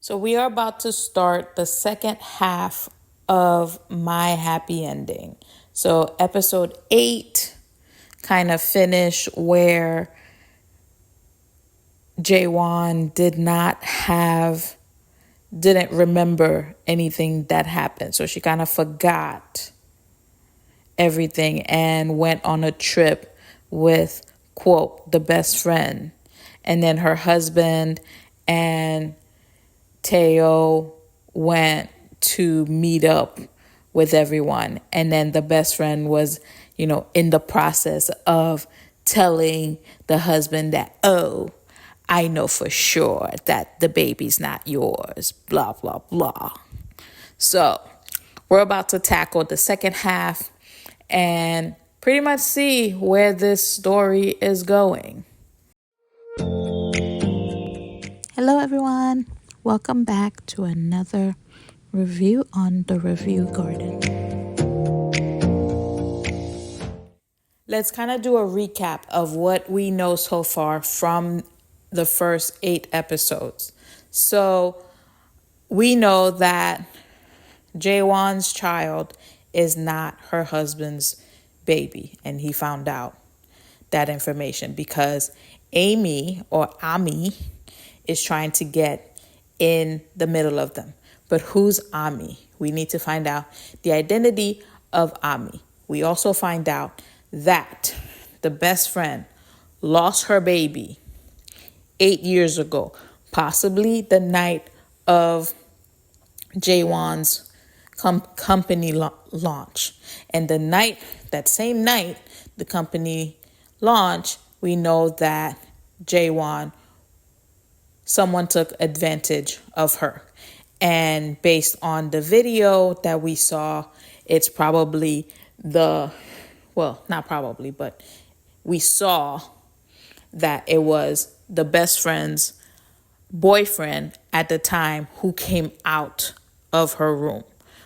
So we are about to start the second half of my happy ending. So episode 8 kind of finished where Jaewon didn't remember anything that happened. So she kind of forgot everything and went on a trip with, quote, the best friend. And then her husband and Teo went to meet up with everyone. And then the best friend was, in the process of telling the husband that, oh, I know for sure that the baby's not yours, blah, blah, blah. So we're about to tackle the second half and pretty much see where this story is going. Hello, everyone. Welcome back to another review on the Review Garden. Let's kind of do a recap of what we know so far from the first 8 episodes. So we know that Jaewon's child is not her husband's baby, and he found out that information because Amy or Ami is trying to get in the middle of them. But who's Ami? We need to find out the identity of Ami. We also find out that the best friend lost her baby 8 years ago, possibly the night of Jaewon's company launch. And that same night, the company launch, we know that someone took advantage of her. And based on the video that we saw, it's probably not probably, but we saw that it was the best friend's boyfriend at the time who came out of her room.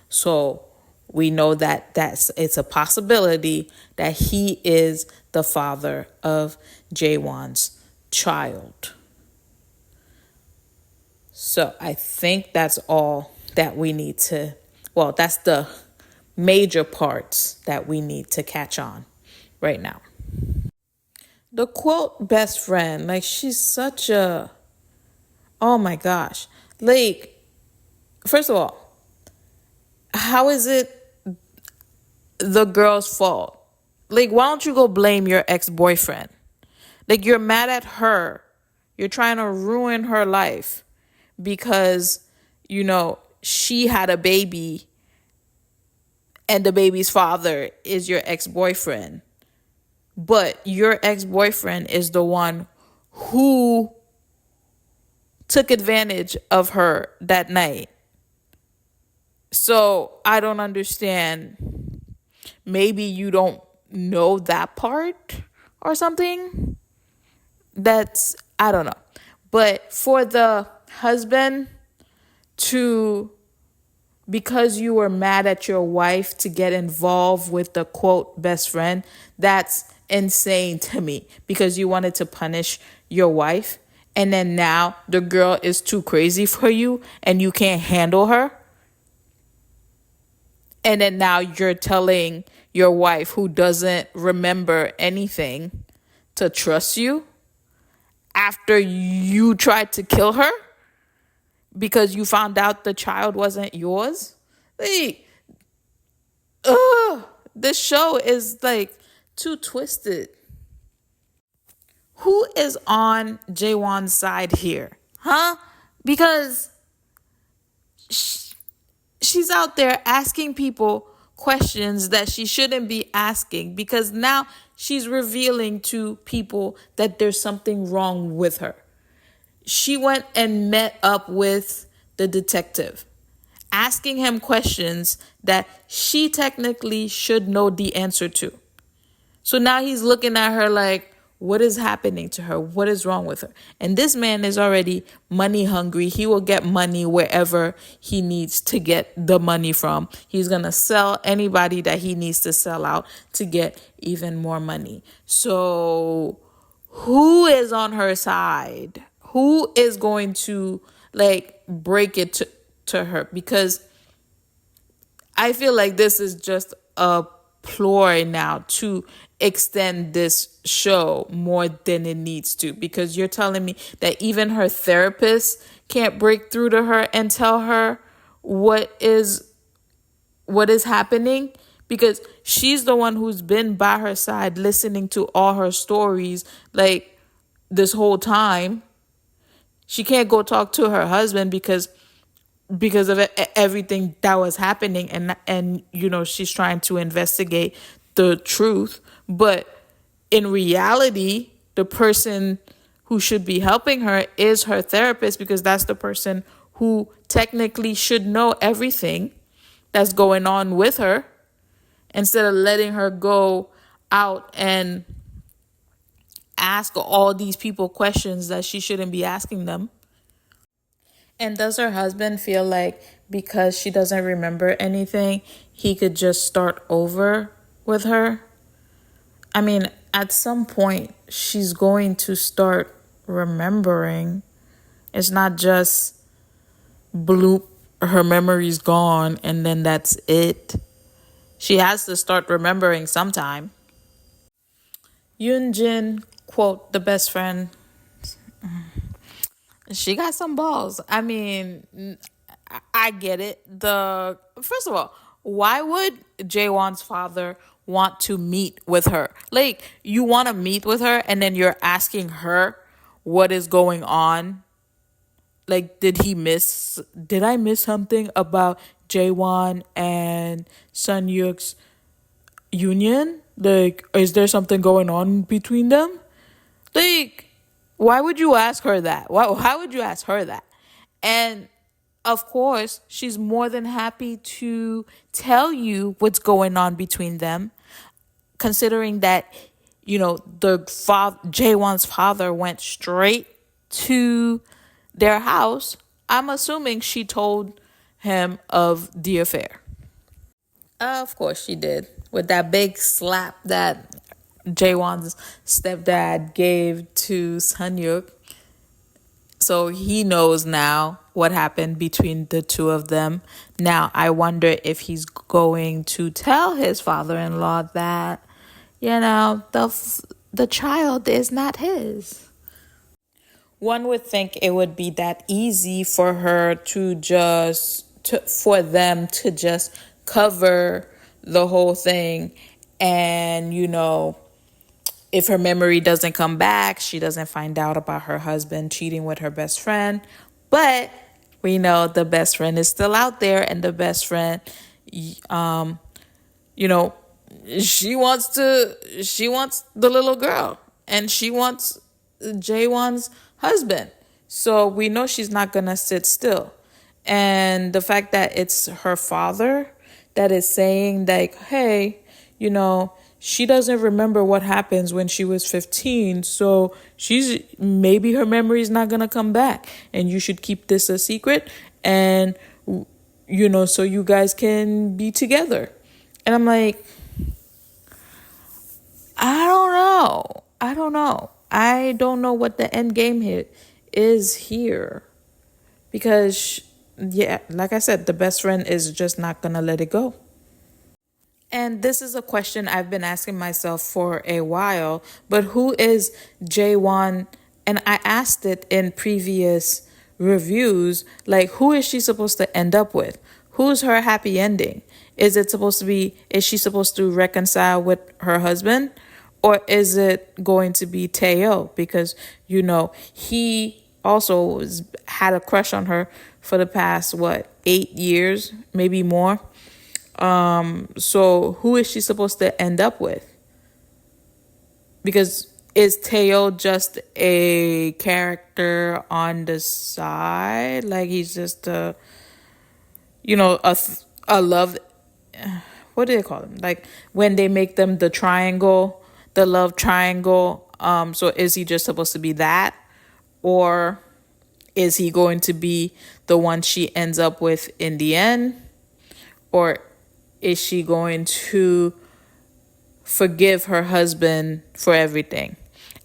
So we know that it's a possibility that he is the father of Jaewon's child. So I think that's all that we need to, that's the major parts that we need to catch on right now. The quote best friend, she's such a, oh my gosh. First of all, how is it the girl's fault? Why don't you go blame your ex-boyfriend? You're mad at her. You're trying to ruin her life because, she had a baby and the baby's father is your ex-boyfriend. But your ex-boyfriend is the one who took advantage of her that night. So I don't understand. Maybe you don't know that part or something. I don't know. But for the husband because you were mad at your wife to get involved with the quote best friend, that's insane to me because you wanted to punish your wife. And then now the girl is too crazy for you and you can't handle her. And then now you're telling your wife who doesn't remember anything to trust you after you tried to kill her because you found out the child wasn't yours. This show is too twisted. Who is on Jaewon's side here? Huh? Because she's out there asking people questions that she shouldn't be asking because now she's revealing to people that there's something wrong with her. She went and met up with the detective, asking him questions that she technically should know the answer to. So now he's looking at her like, what is happening to her? What is wrong with her? And this man is already money hungry. He will get money wherever he needs to get the money from. He's going to sell anybody that he needs to sell out to get even more money. So who is on her side? Who is going to like break it to her, because I feel like this is just a ploy now to extend this show more than it needs to, because you're telling me that even her therapist can't break through to her and tell her what is happening, because she's the one who's been by her side listening to all her stories like this whole time. She can't go talk to her husband because of everything that was happening, and she's trying to investigate the truth. But in reality, the person who should be helping her is her therapist, because that's the person who technically should know everything that's going on with her, instead of letting her go out and ask all these people questions that she shouldn't be asking them. And does her husband feel like because she doesn't remember anything, he could just start over with her? I mean, at some point, she's going to start remembering. It's not just bloop, her memory's gone, and then that's it. She has to start remembering sometime. Yoonjin, quote, the best friend, she got some balls. I mean, I get it. First of all, why would Jaewon's father want to meet with her? Like, you want to meet with her and then you're asking her what is going on? Like, did I miss something about Jaewon and Sun Yuk's union? Like, is there something going on between them? Like, why would you ask her that? How would you ask her that? And of course, she's more than happy to tell you what's going on between them, considering that, Jaewon's father went straight to their house. I'm assuming she told him of the affair. Of course she did. With that big slap that Jaewon's stepdad gave to Sanyuk. So he knows now what happened between the two of them. Now I wonder if he's going to tell his father-in-law that, the child is not his. One would think it would be that easy for her for them to just cover the whole thing, and if her memory doesn't come back, she doesn't find out about her husband cheating with her best friend. But we know the best friend is still out there, and the best friend, she wants the little girl, and she wants Jaewon's husband. So we know she's not going to sit still. And the fact that it's her father that is saying, like, hey, she doesn't remember what happens when she was 15. So maybe her memory is not going to come back. And you should keep this a secret. And, so you guys can be together. And I'm like, I don't know. I don't know what the end game here is here. Because, like I said, the best friend is just not going to let it go. And this is a question I've been asking myself for a while. But who is Jaewon? And I asked it in previous reviews. Like, who is she supposed to end up with? Who's her happy ending? Is she supposed to reconcile with her husband? Or is it going to be Taeyo? Because, he also had a crush on her for the past, 8 years, maybe more. So who is she supposed to end up with? Because is Taeyo just a character on the side? Like, he's just a love, what do they call them? Like, when they make them the triangle, the love triangle. So is he just supposed to be that? Or is he going to be the one she ends up with in the end? Or is she going to forgive her husband for everything?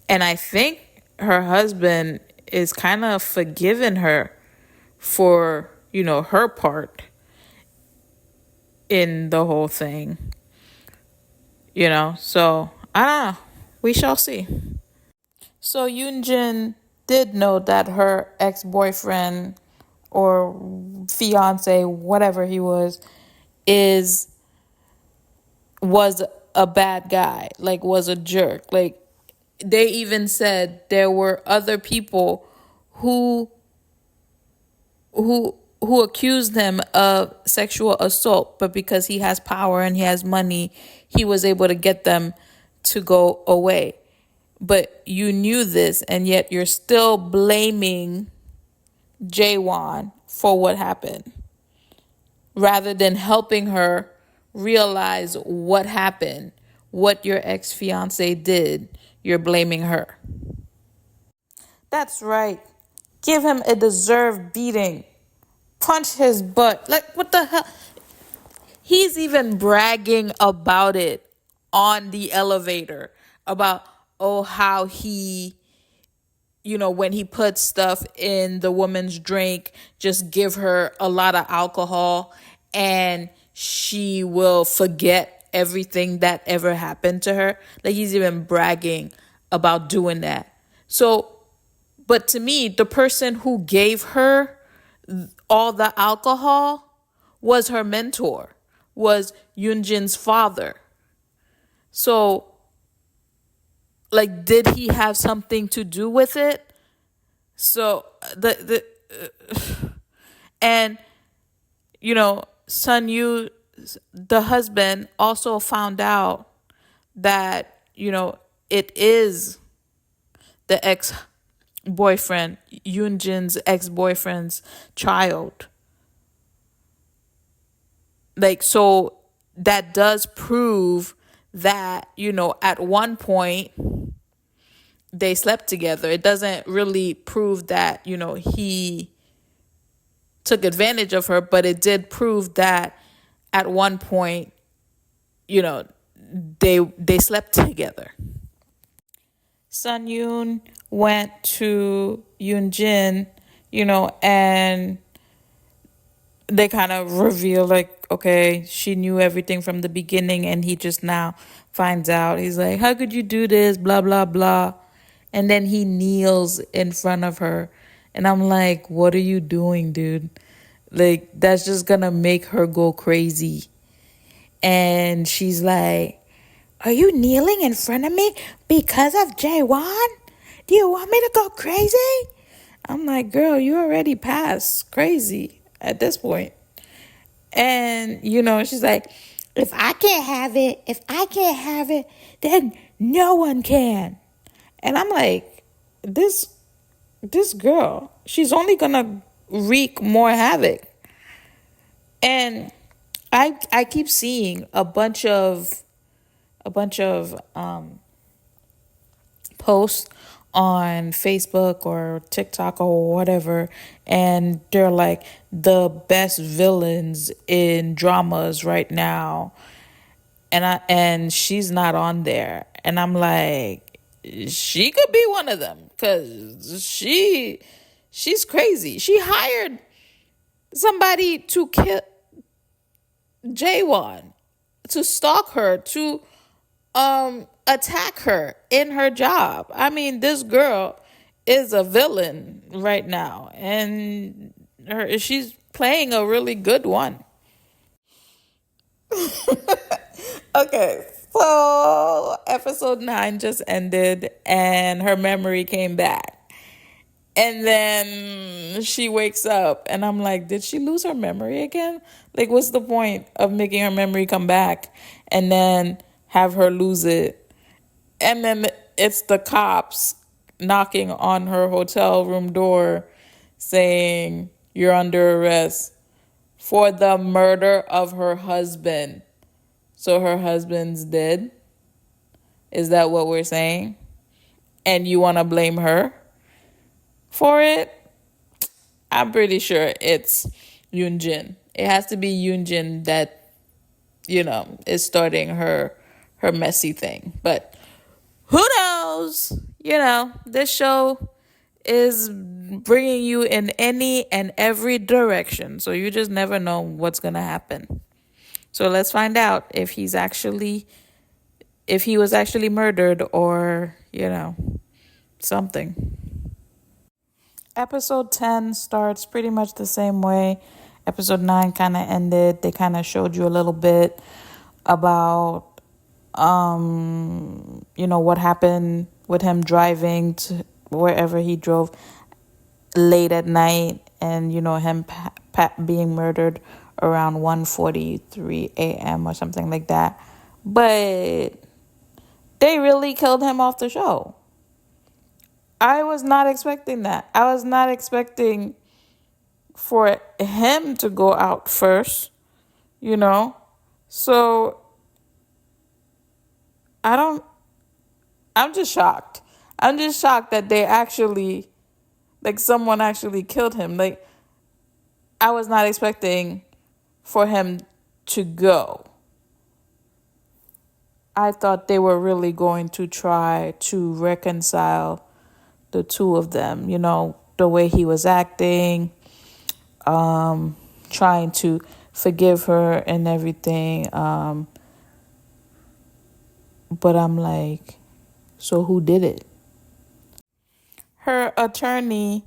And I think her husband is kind of forgiving her for, her part in the whole thing, So, I don't know. We shall see. So Yoonjin did know that her ex-boyfriend or fiance, whatever he is was a bad guy, like was a jerk. Like they even said there were other people who who accused him of sexual assault, but because he has power and he has money, he was able to get them to go away. But you knew this, and yet you're still blaming Jaewon for what happened rather than helping her realize what happened, what your ex-fiance did. You're blaming her. That's right. Give him a deserved beating. Punch his butt. Like, what the hell? He's even bragging about it on the elevator about, how he, when he puts stuff in the woman's drink, just give her a lot of alcohol and she will forget everything that ever happened to her. Like, he's even bragging about doing that. So, but to me, the person who gave her all the alcohol was her mentor, was Yoonjin's father. So, like, did he have something to do with it? So and Sun Yu, the husband, also found out that it is the ex-boyfriend, Yoonjin's ex-boyfriend's child. Like, so that does prove that, at one point they slept together. It doesn't really prove that, he took advantage of her, but it did prove that at one point, they slept together. Sun Yoon went to Yoonjin, and they kind of reveal, like, okay, she knew everything from the beginning and he just now finds out. He's like, how could you do this? Blah, blah, blah. And then he kneels in front of her. And I'm like, what are you doing, dude? Like, that's just gonna make her go crazy. And she's like, are you kneeling in front of me because of Jaewon? Do you want me to go crazy? I'm like, girl, you already passed crazy at this point. And, she's like, if I can't have it, then no one can. And I'm like, this girl, she's only gonna wreak more havoc. And I keep seeing a bunch of posts on Facebook or TikTok or whatever, and they're like the best villains in dramas right now, and she's not on there, and I'm like, she could be one of them because she's crazy. She hired somebody to kill Jaewon, to stalk her, to attack her in her job. I mean, this girl is a villain right now, and she's playing a really good one. Okay, so episode 9 just ended and her memory came back. And then she wakes up and I'm like, did she lose her memory again? Like, what's the point of making her memory come back and then have her lose it? And then it's the cops knocking on her hotel room door saying, you're under arrest for the murder of her husband. So her husband's dead? Is that what we're saying? And you want to blame her for it? I'm pretty sure it's Yoonjin. It has to be Yoonjin that, is starting her messy thing. But who knows? This show is bringing you in any and every direction. So you just never know what's going to happen. So let's find out if if he was actually murdered or, something. Episode 10 starts pretty much the same way. Episode 9 kind of ended. They kind of showed you a little bit about, what happened with him driving to wherever he drove late at night, and, him being murdered around 1:43 a.m. or something like that. But they really killed him off the show. I was not expecting that. I was not expecting for him to go out first, you know? So I don't, I'm just shocked. I'm just shocked that they actually, like, someone actually killed him. Like, I was not expecting for him to go. I thought they were really going to try to reconcile the two of them, the way he was acting, trying to forgive her and everything. But I'm like, so who did it? Her attorney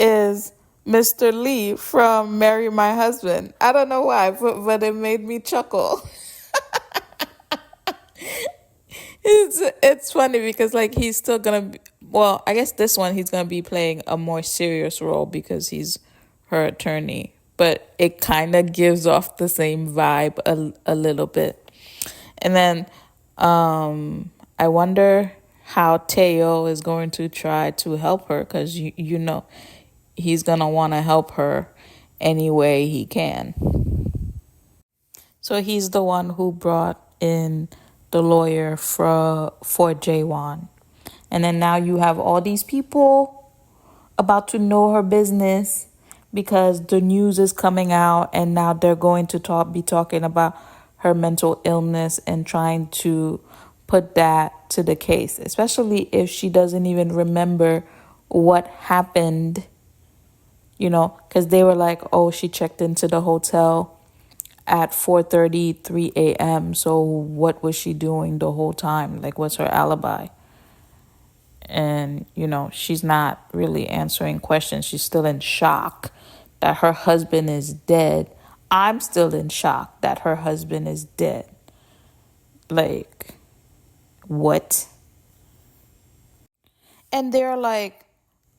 is Mr. Lee from Marry My Husband. I don't know why, but it made me chuckle. It's funny because, like, he's still gonna be, well, I guess this one he's gonna be playing a more serious role because he's her attorney, but it kind of gives off the same vibe a little bit. And then I wonder how Teo is going to try to help her, because he's gonna want to help her any way he can. So he's the one who brought in the lawyer for Jaewon. And then now you have all these people about to know her business because the news is coming out, and now they're going to be talking about her mental illness and trying to put that to the case, especially if she doesn't even remember what happened, because they were like, oh, she checked into the hotel at 4:33 a.m. So what was she doing the whole time? Like, what's her alibi? And, she's not really answering questions. She's still in shock that her husband is dead. I'm still in shock that her husband is dead. Like, what? And they're like,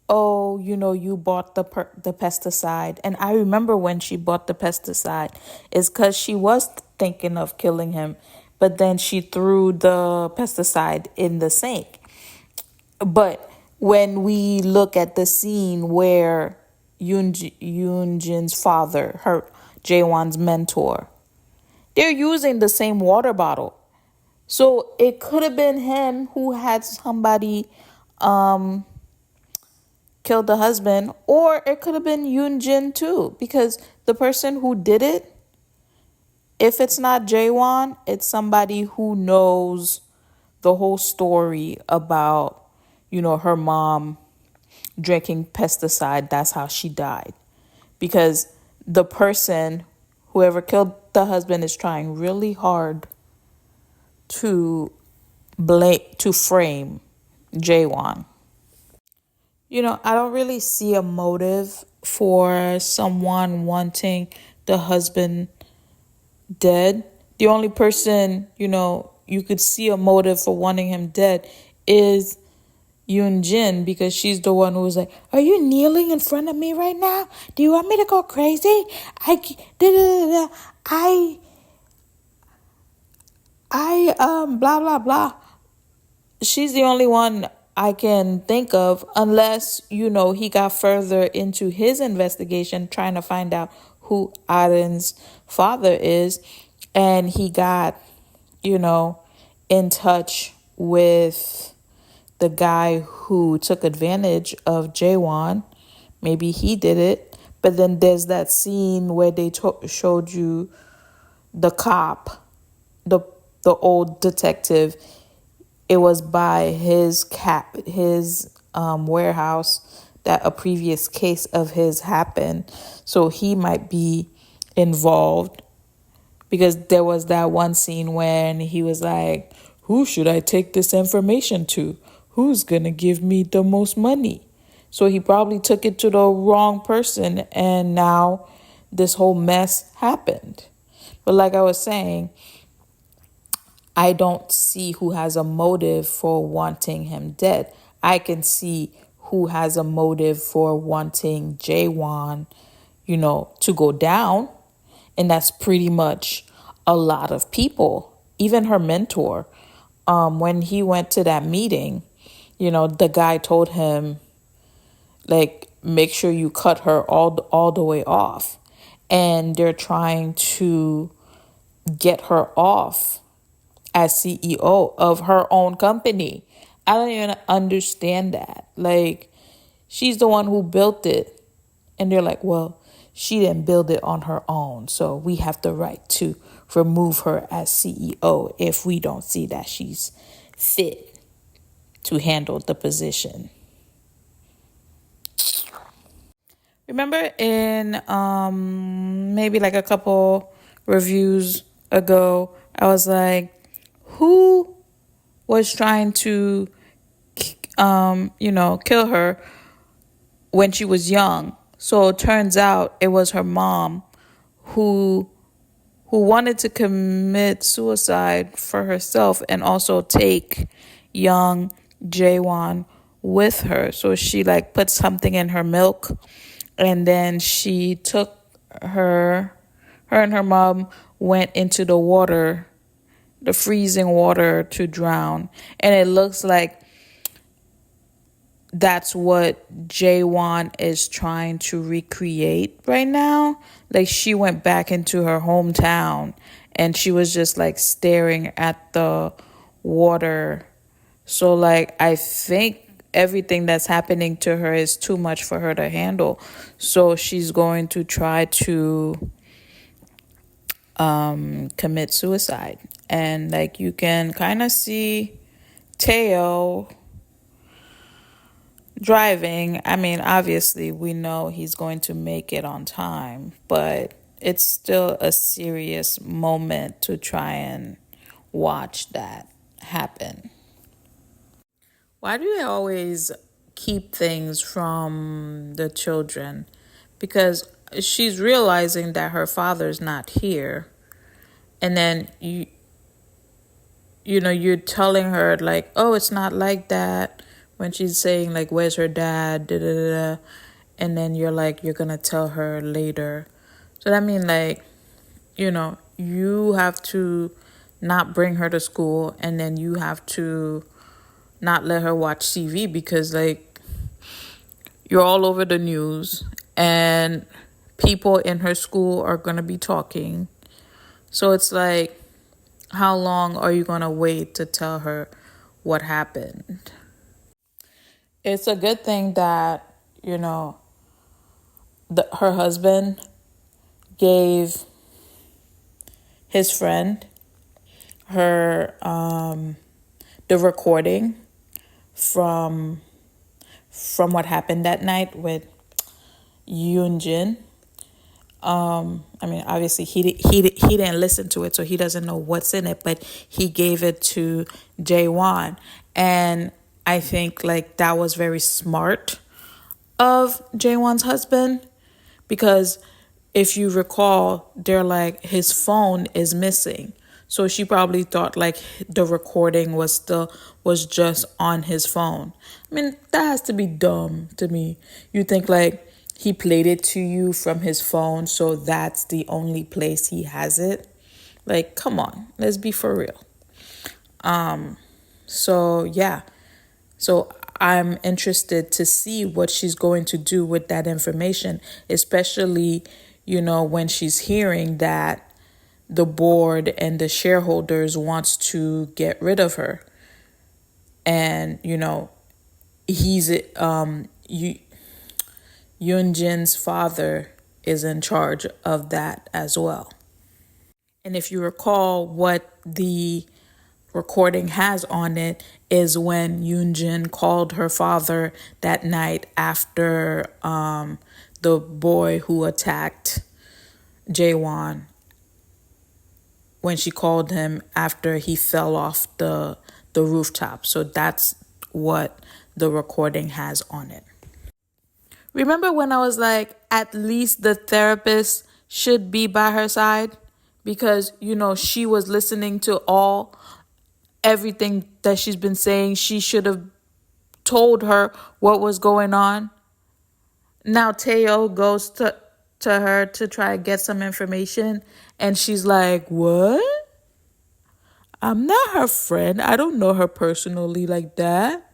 oh, you bought the pesticide. And I remember when she bought the pesticide, it's because she was thinking of killing him, but then she threw the pesticide in the sink. But when we look at the scene where Yoonjin's father, Jaewon's mentor, they're using the same water bottle. So it could have been him who had somebody killed the husband, or it could have been Yoonjin too, because the person who did it, if it's not Jaewon, it's somebody who knows the whole story about, her mom drinking pesticide. That's how she died. Because the person, whoever killed the husband, is trying really hard to frame Jaewon. I don't really see a motive for someone wanting the husband dead. The only person, you could see a motive for wanting him dead is Yoonjin, because she's the one who was like, are you kneeling in front of me right now? Do you want me to go crazy? Blah, blah, blah. She's the only one I can think of, unless, he got further into his investigation trying to find out who Arin's father is, and he got, in touch with the guy who took advantage of Jaewon. Maybe he did it. But then there's that scene where they showed you the cop, the old detective. It was by his warehouse, that a previous case of his happened. So he might be involved, because there was that one scene when he was like, who should I take this information to? Who's going to give me the most money? So he probably took it to the wrong person, and now this whole mess happened. But like I was saying, I don't see who has a motive for wanting him dead. I can see who has a motive for wanting Jaewon, to go down. And that's pretty much a lot of people. Even her mentor, when he went to that meeting, the guy told him, like, make sure you cut her all the way off. And they're trying to get her off as CEO of her own company. I don't even understand that. Like, she's the one who built it. And they're like, well, she didn't build it on her own, so we have the right to remove her as CEO if we don't see that she's fit to handle the position. Remember in maybe like a couple reviews ago, I was like, who was trying to kill her when she was young? So it turns out it was her mom who wanted to commit suicide for herself and also take young Jaewon with her. So she like put something in her milk, and then she took her and her mom went into the water, the freezing water, to drown. And it looks like that's what Jaewon is trying to recreate right now. Like, she went back into her hometown and she was just like staring at the water. So like, I think everything that's happening to her is too much for her to handle. So she's going to try to commit suicide. And like, you can kind of see Teo driving. I mean, obviously, we know he's going to make it on time, but it's still a serious moment to try and watch that happen. Why do they always keep things from the children? Because she's realizing that her father's not here, and then you're telling her like, oh, it's not like that, when she's saying like, where's her dad, da, da, da, da. And then you're like, you're gonna tell her later. So that means like, you have to not bring her to school, and then you have to not let her watch TV, because like, you're all over the news and people in her school are gonna be talking. So it's like, how long are you gonna wait to tell her what happened? It's a good thing that, her husband gave his friend the recording from what happened that night with Yoonjin. I mean, obviously he didn't listen to it, so he doesn't know what's in it, but he gave it to Jaewon. And I think like that was very smart of Jaewon's husband, because if you recall, they're like, his phone is missing. So she probably thought like the recording was just on his phone. I mean, that has to be dumb to me. You think like he played it to you from his phone, so that's the only place he has it? Like, come on, let's be for real. So yeah. So I'm interested to see what she's going to do with that information, especially, when she's hearing that the board and the shareholders wants to get rid of her. And, he's Yoonjin's father is in charge of that as well. And if you recall what the recording has on it is when Yoonjin called her father that night after the boy who attacked Jaewon, when she called him after he fell off the rooftop. So that's what the recording has on it. Remember when I was like, at least the therapist should be by her side? Because, she was listening to everything that she's been saying. She should have told her what was going on. Now Taeyo goes to her to try to get some information, and she's like, what? I'm not her friend. I don't know her personally like that.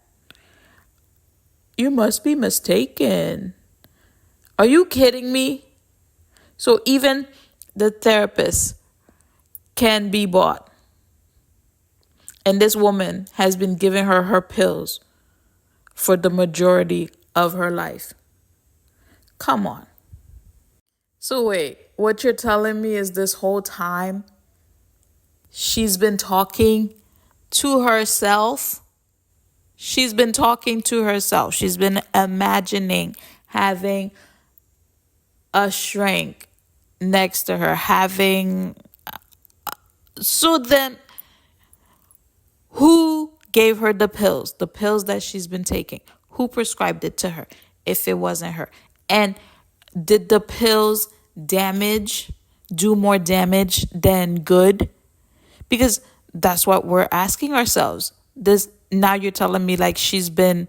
You must be mistaken. Are you kidding me? So even the therapist can be bought. And this woman has been giving her pills for the majority of her life. Come on. So wait, what you're telling me is this whole time she's been talking to herself? She's been talking to herself. She's been imagining having a shrink next to her, so then who gave her the pills that she's been taking? Who prescribed it to her if it wasn't her? And did the pills do more damage than good? Because that's what we're asking ourselves. Now you're telling me like she's been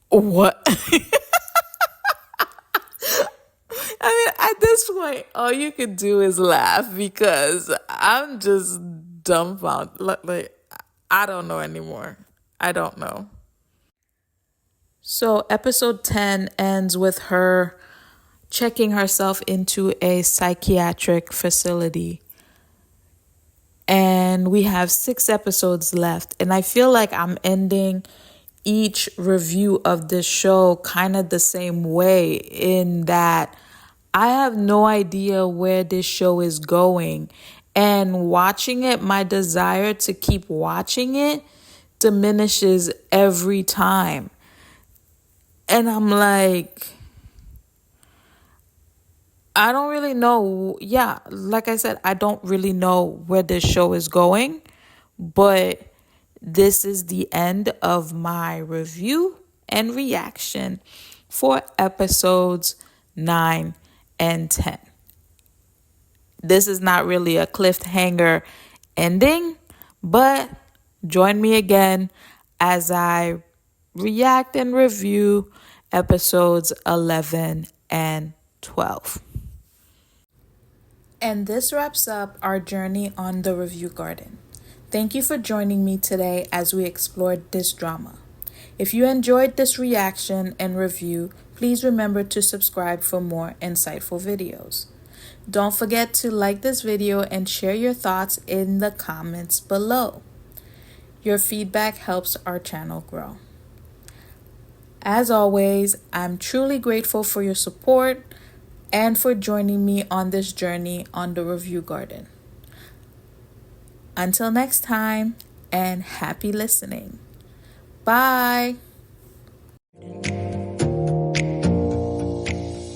what? I mean, at this point, all you could do is laugh because I'm just dumbfounded. Like, I don't know anymore. I don't know. So episode 10 ends with her checking herself into a psychiatric facility. And we have 6 episodes left. And I feel like I'm ending each review of this show kind of the same way, in that I have no idea where this show is going. And watching it, my desire to keep watching it diminishes every time. And I'm like, I don't really know. Yeah, like I said, I don't really know where this show is going. But this is the end of my review and reaction for episodes 9 and 10. This is not really a cliffhanger ending, but join me again as I react and review episodes 11 and 12. And this wraps up our journey on the Review Garden. Thank you for joining me today as we explored this drama. If you enjoyed this reaction and review, please remember to subscribe for more insightful videos. Don't forget to like this video and share your thoughts in the comments below. Your feedback helps our channel grow. As always, I'm truly grateful for your support and for joining me on this journey on the Review Garden. Until next time, and happy listening. Bye.